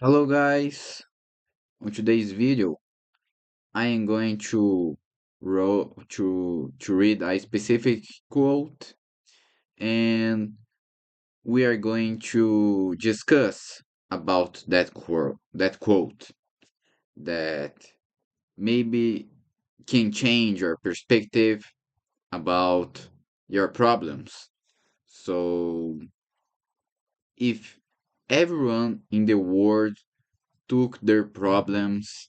Hello guys, on today's video I am going to read a specific quote, and we are going to discuss about that quote that maybe can change your perspective about your problems. So if everyone in the world took their problems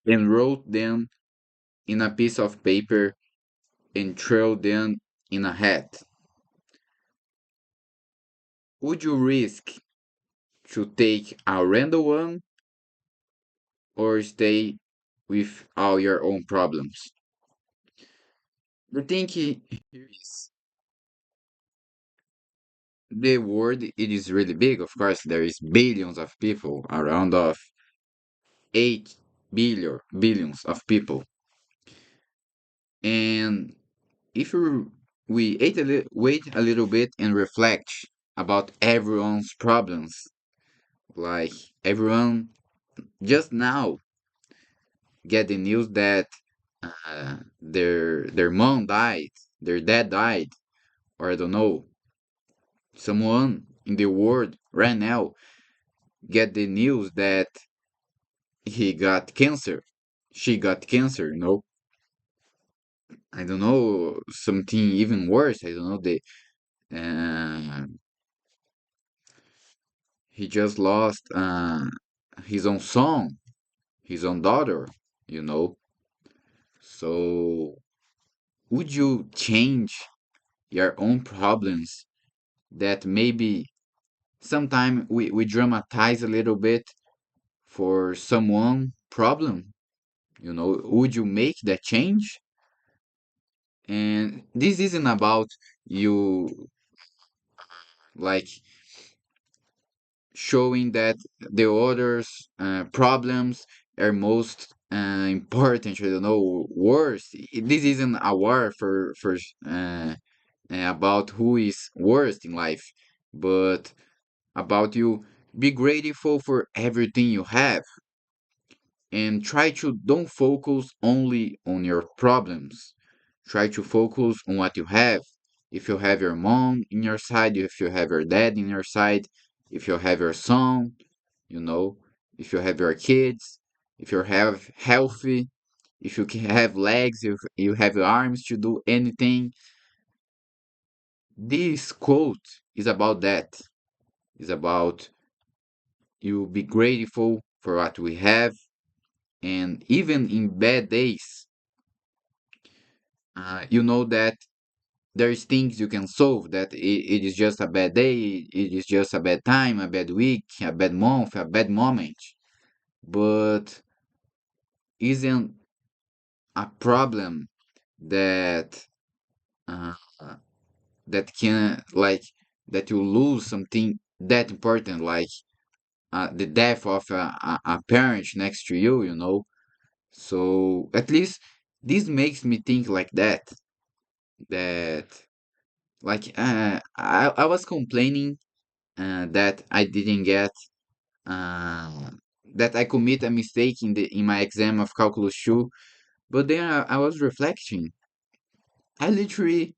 and wrote them in a piece of paper and throw them in a hat, would you risk to take a random one or stay with all your own problems? The thing here is the world it is really big. Of course, there is billions of people, around of 8 billions of people, and if wait a little bit and reflect about everyone's problems, like everyone just now get the news that their mom died, their dad died, or I don't know, someone in the world right now get the news that he got cancer, she got cancer, I don't know, something even worse. I don't know. Uh, he just lost his own son, his own daughter, you know. So would you change your own problems that maybe sometimes we dramatize a little bit for someone problem, would you make that change? And this isn't about you like showing that the others problems are most important, I don't know, worse. This isn't a war for about who is worst in life, but about you be grateful for everything you have, and try to don't focus only on your problems. Try to focus on what you have. If you have your mom in your side, if you have your dad in your side, if you have your son, you know, if you have your kids, if you have healthy, if you can have legs, if you have arms to do anything. This quote is about that. It's about you be grateful for what we have, and even in bad days, you know that there is things you can solve, that it is just a bad day, it is just a bad time, a bad week, a bad month, a bad moment, but isn't a problem that uh, that can like that you lose something that important, like the death of a parent next to you, so at least this makes me think like that like I was complaining that I didn't get uh, that I commit a mistake in my exam of calculus 2. But then I was reflecting. I literally,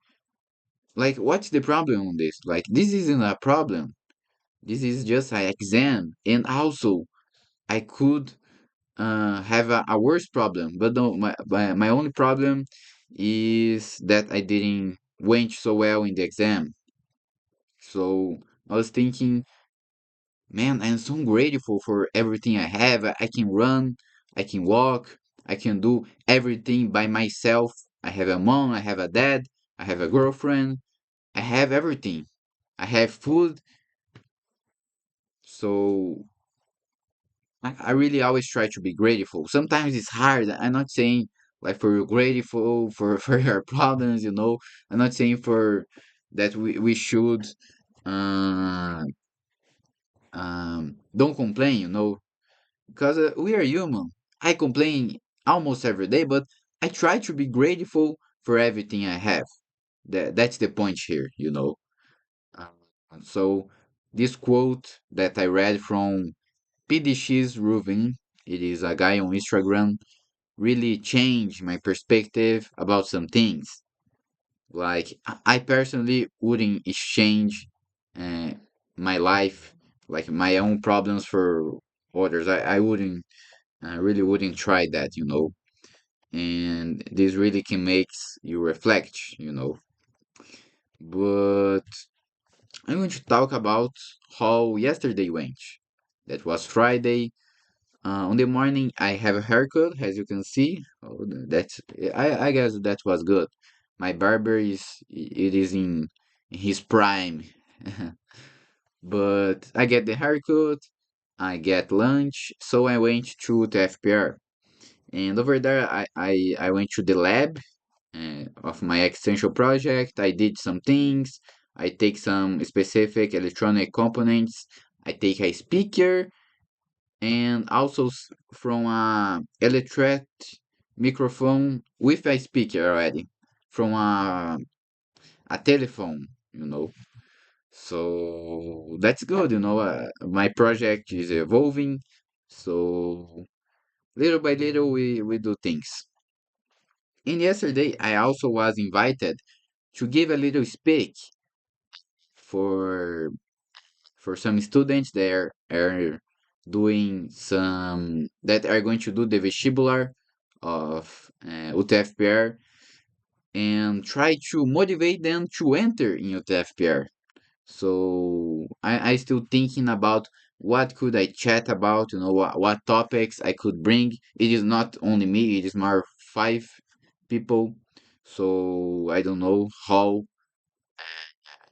like, what's the problem on this? Like, this isn't a problem. This is just an exam, and also I could have a worse problem. But no, my only problem is that I didn't went so well in the exam. So I was thinking, man, I'm so grateful for everything I have. I can run, I can walk, I can do everything by myself. I have a mom, I have a dad, I have a girlfriend, I have everything. I have food. So I really always try to be grateful. Sometimes it's hard. I'm not saying like for grateful for for your problems, I'm not saying for that we should uh, don't complain, because we are human. I complain almost every day, but I try to be grateful for everything I have. That's the point here. Uh, so this quote that I read from PDX Ruvin. It is a guy on Instagram. Really changed my perspective about some things. Like I personally wouldn't exchange uh, my life, like my own problems for others. I wouldn't, I really wouldn't try that. And this really can make you reflect. But I'm going to talk about how yesterday went. That was Friday. On the morning, I have a haircut, as you can see. Oh, that's I guess that was good. My barber is in his prime, but I get the haircut, I get lunch, so I went to the FPR, and over there I went to the lab of my extension project. I did some things. I take some specific electronic components. I take a speaker and also from a electret microphone with a speaker already from a telephone. So that's good. My project is evolving, so little by little we do things. And yesterday I also was invited to give a little speech for some students that are doing some that are going to do the vestibular of UTFPR and try to motivate them to enter in UTFPR. So I still thinking about what could I chat about, what topics I could bring. It is not only me, it is more five people. So I don't know how,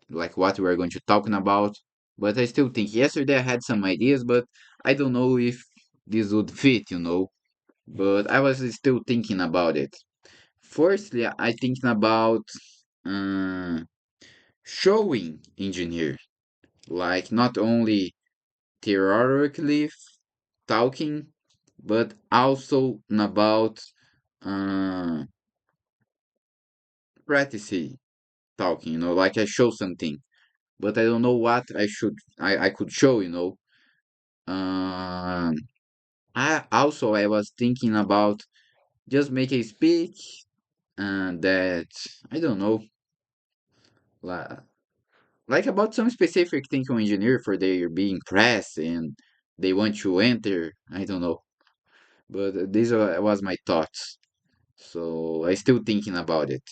like what we're going to talking about. But I still think yesterday I had some ideas, but I don't know if this would fit. But I was still thinking about it. Firstly, I thinking about uh, showing engineer, like not only theoretically talking, but also about uh, practicing talking. Like I show something, but I don't know what I could show. Um, I was thinking about just make a speech that I don't know, like, like about some specific thing on engineer for they being pressed and they want to enter. I don't know, but these was my thoughts. So I still thinking about it.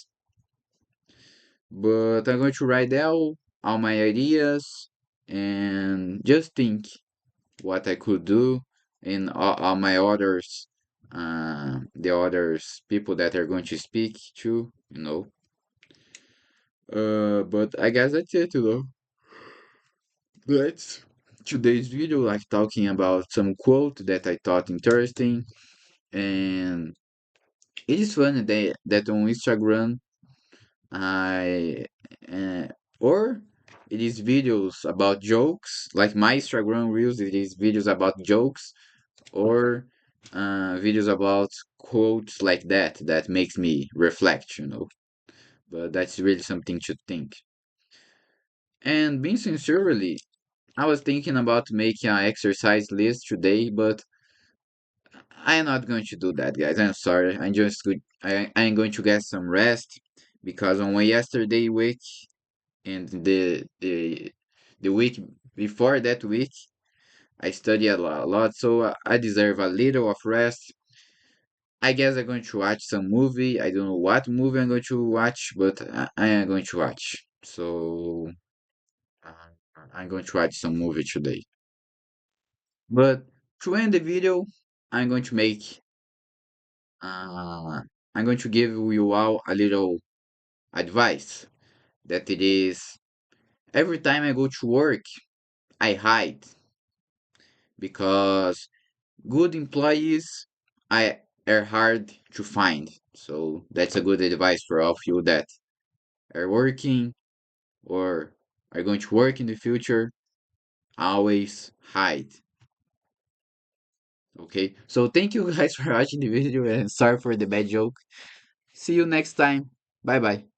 But I'm going to write down all my ideas and just think what I could do and all my others, the others people that are going to speak to. But I guess that's it. That's today's video, like talking about some quote that I thought interesting, and it is funny that on Instagram I or it is videos about jokes, like my Instagram reels. It is videos about jokes or videos about quotes like that makes me reflect. But that's really something to think. And being sincerely, I was thinking about making an exercise list today, but I am not going to do that, guys. I'm sorry. I'm going to get some rest because on my yesterday week and the week before that week, I study a lot, so I deserve a little of rest. I guess I'm going to watch some movie. I don't know what movie I'm going to watch, but I am going to watch. So I'm going to watch some movie today. But to end the video, I'm going to make I'm going to give you all a little advice that it is every time I go to work, I hide because good employees are hard to find. So that's a good advice for all of you that are working or are going to work in the future. Always hide. Okay. So thank you guys for watching the video and sorry for the bad joke. See you next time. Bye bye.